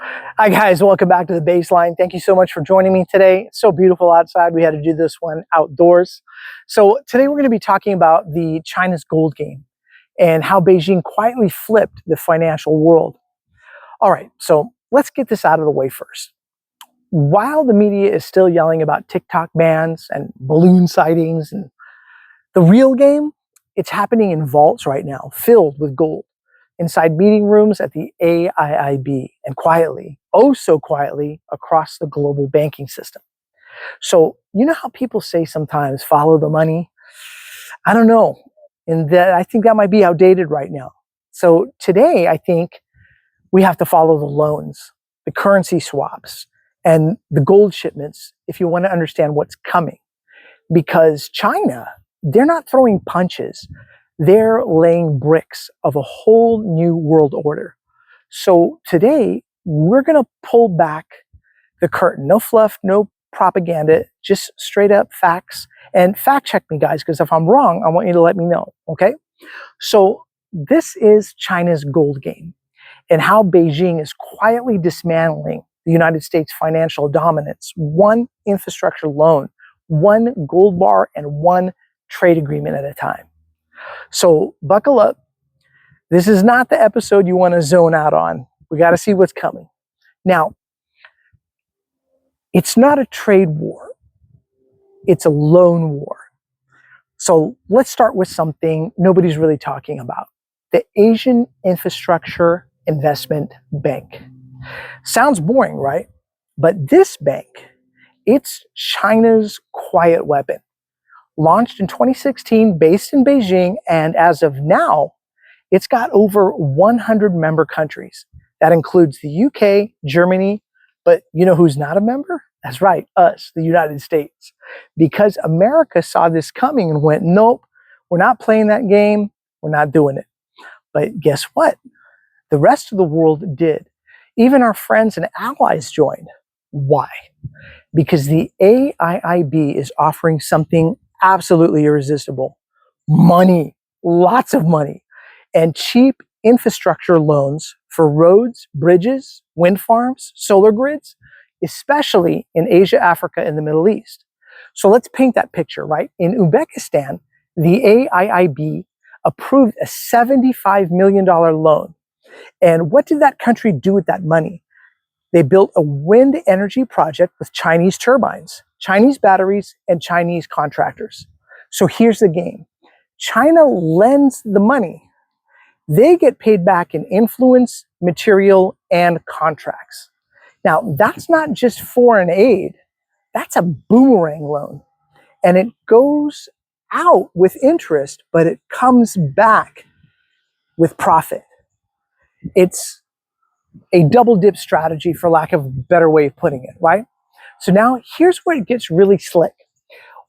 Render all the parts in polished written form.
Hi guys, welcome back to the Baseline. Thank you so much for joining me today. It's so beautiful outside. We had to do this one outdoors. So today we're going to be talking about the China's gold game and how Beijing quietly flipped the financial world. All right, so let's get this out of the way first. While the media is still yelling about TikTok bans and balloon sightings and the real game, it's happening in vaults right now, filled with gold, inside meeting rooms at the AIIB, and quietly, oh so quietly, across the global banking system. So, you know how people say sometimes, follow the money? I don't know. And that, I think that might be outdated right now. So today, I think we have to follow the loans, the currency swaps, and the gold shipments if you want to understand what's coming. Because China, they're not throwing punches. They're laying bricks of a whole new world order. So today, we're going to pull back the curtain. No fluff, no propaganda, just straight up facts. And fact check me, guys, because if I'm wrong, I want you to let me know, okay? So this is China's gold game and how Beijing is quietly dismantling the United States' financial dominance, one infrastructure loan, one gold bar, and one trade agreement at a time. So buckle up. This is not the episode you want to zone out on. We got to see what's coming. Now, it's not a trade war. It's a loan war. So let's start with something nobody's really talking about. The Asian Infrastructure Investment Bank. Sounds boring, right? But this bank, it's China's quiet weapon. Launched in 2016, based in Beijing, and as of now, it's got over 100 member countries. That includes the UK, Germany, but you know who's not a member? That's right, us, the United States. Because America saw this coming and went, nope, we're not playing that game, we're not doing it. But guess what? The rest of the world did. Even our friends and allies joined. Why? Because the AIIB is offering something absolutely irresistible. Money, lots of money, and cheap infrastructure loans for roads, bridges, wind farms, solar grids, especially in Asia, Africa, and the Middle East. So let's paint that picture, right? In Uzbekistan, the AIIB approved a $75 million loan. And what did that country do with that money? They built a wind energy project with Chinese turbines, Chinese batteries, and Chinese contractors. So here's the game. China lends the money. They get paid back in influence, material, and contracts. Now, that's not just foreign aid. That's a boomerang loan. And it goes out with interest, but it comes back with profit. It's a double dip strategy, for lack of a better way of putting it, right? So now here's where it gets really slick.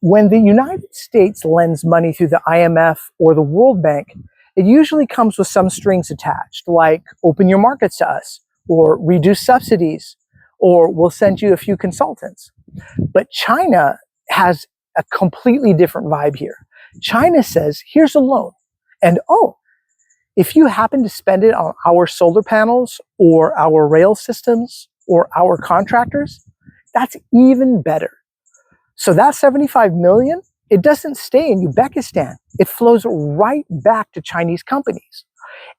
When the United States lends money through the IMF or the World Bank, it usually comes with some strings attached, like open your markets to us, or reduce subsidies, or we'll send you a few consultants. But China has a completely different vibe here. China says, here's a loan. And oh, if you happen to spend it on our solar panels or our rail systems or our contractors, that's even better. So that 75 million, it doesn't stay in Uzbekistan. It flows right back to Chinese companies.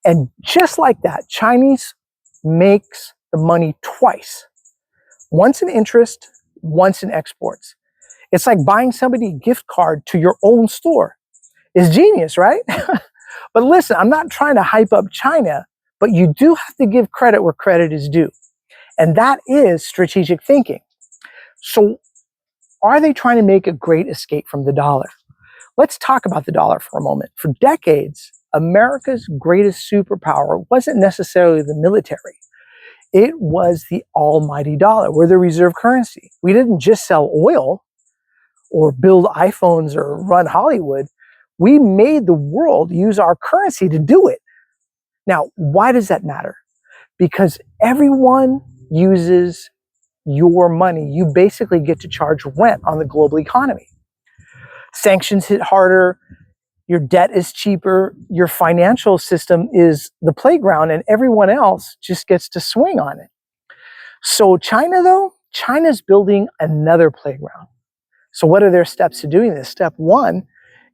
And just like that, Chinese makes the money twice. Once in interest, once in exports. It's like buying somebody a gift card to your own store. It's genius, right? But listen, I'm not trying to hype up China, but you do have to give credit where credit is due. And that is strategic thinking. So are they trying to make a great escape from the dollar? Let's talk about the dollar for a moment. For decades, America's greatest superpower wasn't necessarily the military. It was the almighty dollar. We're the reserve currency. We didn't just sell oil or build iPhones or run Hollywood. We made the world use our currency to do it. Now, why does that matter? Because everyone uses your money. You basically get to charge rent on the global economy. Sanctions hit harder, your debt is cheaper, your financial system is the playground, and everyone else just gets to swing on it. So China, though, China's building another playground. So what are their steps to doing this? Step one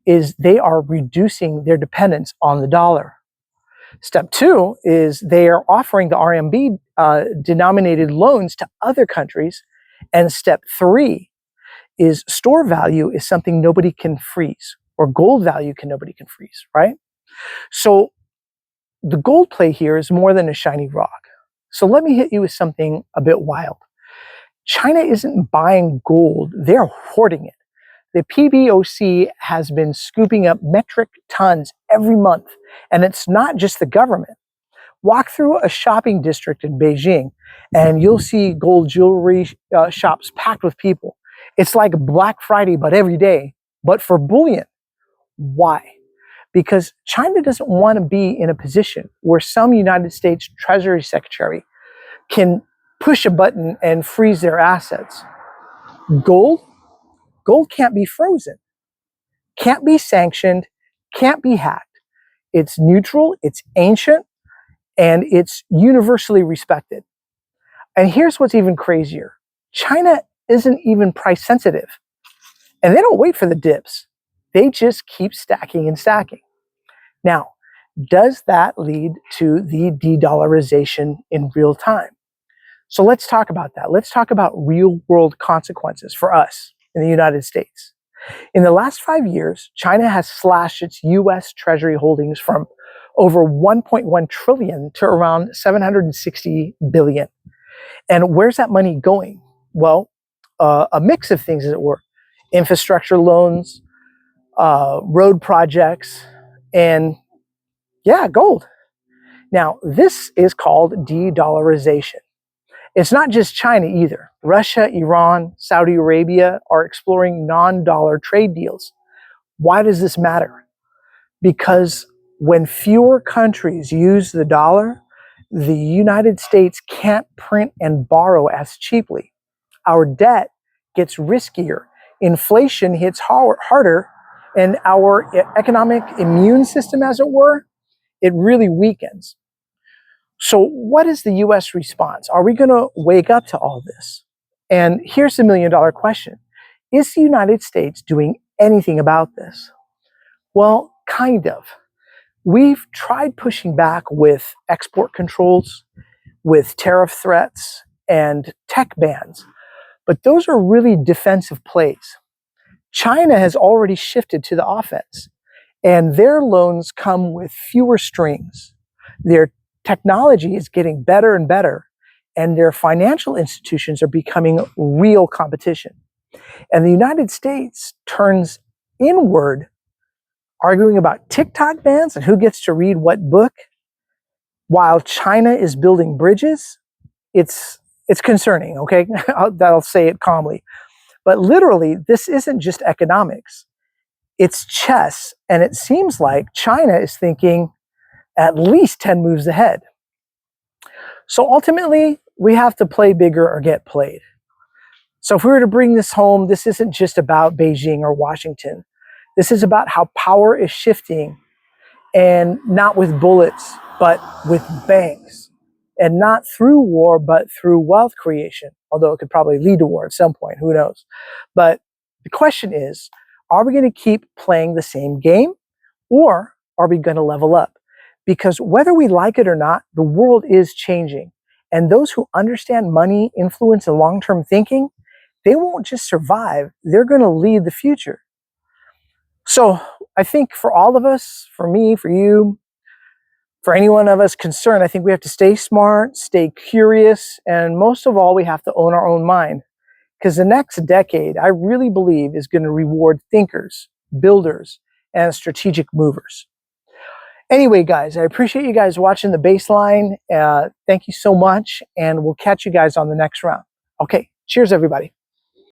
is they are reducing their dependence on the dollar. Step two is they are offering the RMB denominated loans to other countries. And step three is store value is something nobody can freeze, or gold value nobody can freeze, right? So the gold play here is more than a shiny rock. So let me hit you with something a bit wild. China isn't buying gold, they're hoarding it. The PBOC has been scooping up metric tons every month, and it's not just the government. Walk through a shopping district in Beijing, and you'll see gold jewelry shops packed with people. It's like Black Friday, but every day, but for bullion. Why? Because China doesn't want to be in a position where some United States Treasury Secretary can push a button and freeze their assets. Gold can't be frozen, can't be sanctioned, can't be hacked. It's neutral, it's ancient, and it's universally respected. And here's what's even crazier. China isn't even price sensitive, and they don't wait for the dips. They just keep stacking and stacking. Now, does that lead to the de-dollarization in real time? So let's talk about that. Let's talk about real world consequences for us in the United States. In the last 5 years, China has slashed its US Treasury holdings from over 1.1 trillion to around 760 billion. And where's that money going? Well, a mix of things, as it were. Infrastructure loans, road projects, and yeah, gold. Now, this is called de-dollarization. It's not just China either. Russia, Iran, Saudi Arabia are exploring non-dollar trade deals. Why does this matter? Because when fewer countries use the dollar, the United States can't print and borrow as cheaply. Our debt gets riskier. Inflation hits harder, and our economic immune system, as it were, it really weakens. So what is the US response? Are we going to wake up to all this? And here's the million-dollar question. Is the United States doing anything about this? Well, kind of. We've tried pushing back with export controls, with tariff threats, and tech bans, but those are really defensive plays. China has already shifted to the offense, and their loans come with fewer strings. Their technology is getting better and better, and their financial institutions are becoming real competition. And the United States turns inward, arguing about TikTok bans and who gets to read what book, while China is building bridges. It's concerning, okay? I'll say it calmly. But literally, this isn't just economics. It's chess, and it seems like China is thinking at least 10 moves ahead. So ultimately, we have to play bigger or get played. So if we were to bring this home, this isn't just about Beijing or Washington. This is about how power is shifting, and not with bullets, but with banks. And not through war, but through wealth creation, although it could probably lead to war at some point, who knows. But the question is, are we going to keep playing the same game, or are we going to level up? Because whether we like it or not, the world is changing. And those who understand money, influence, and long-term thinking, they won't just survive, they're going to lead the future. So I think for all of us, for me, for you, for any one of us concerned, I think we have to stay smart, stay curious, and most of all, we have to own our own mind. Because the next decade, I really believe, is going to reward thinkers, builders, and strategic movers. Anyway, guys, I appreciate you guys watching the baseline. Thank you so much, and we'll catch you guys on the next round. Okay, cheers, everybody.